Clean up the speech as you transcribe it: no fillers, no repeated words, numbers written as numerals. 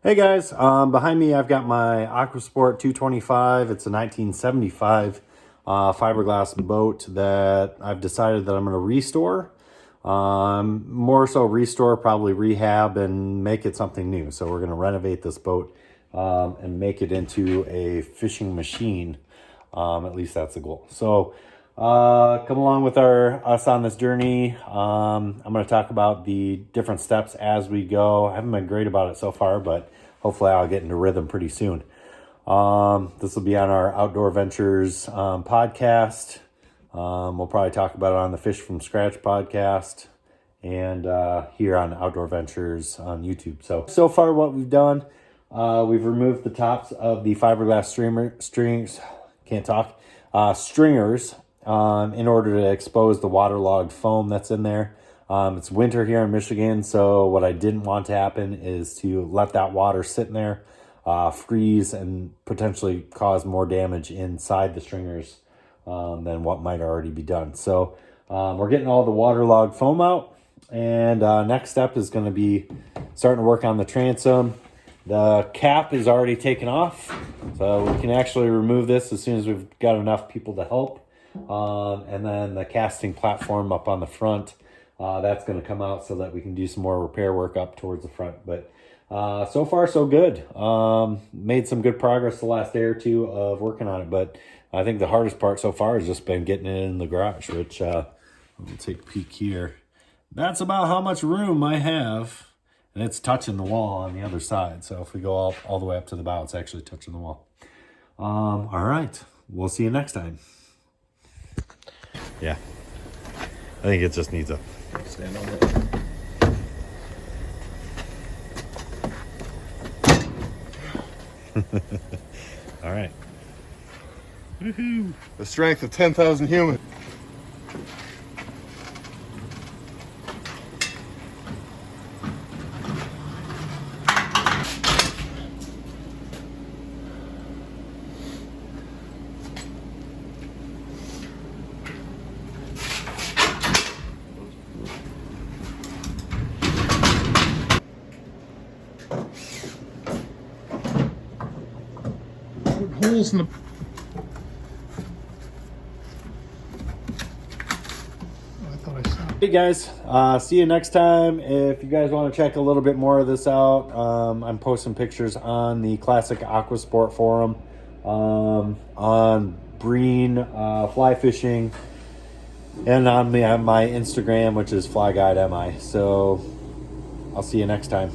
Hey guys, behind me I've got my Aquasport 225. It's a 1975 fiberglass boat that I've decided that I'm going to restore. More so restore, probably rehab and make it something new. So we're going to renovate this boat and make it into a fishing machine. At least that's the goal. So come along with us on this journey. I'm going to talk about the different steps as we go. I haven't been great about it so far, but hopefully I'll get into rhythm pretty soon. This will be on our Outdoor Ventures podcast. We'll probably talk about it on the Fish from Scratch podcast and here on Outdoor Ventures on YouTube. So far what we've done, we've removed the tops of the fiberglass stringers in order to expose the waterlogged foam that's in there. It's winter here in Michigan, so what I didn't want to happen is to let that water sit in there, freeze, and potentially cause more damage inside the stringers than what might already be done. So we're getting all the waterlogged foam out, and next step is going to be starting to work on the transom. The cap is already taken off, so we can actually remove this as soon as we've got enough people to help. And then the casting platform up on the front, that's going to come out so that we can do some more repair work up towards the front. But so far so good. Made some good progress the last day or two of working on it, but I think the hardest part so far has just been getting it in the garage, which let me take a peek here. That's about how much room I have, and it's touching the wall on the other side. So if we go all the way up to the bow, it's actually touching the wall. All right, we'll see you next time. Yeah, I think it just needs a stand on it. All right. Woohoo! The strength of 10,000 humans. Holes in the... I thought I saw. Hey guys, see you next time. If you guys want to check a little bit more of this out, I'm posting pictures on the Classic Aquasport forum, on Breen fly fishing, and on my Instagram, which is FlyGuideMI. So I'll see you next time.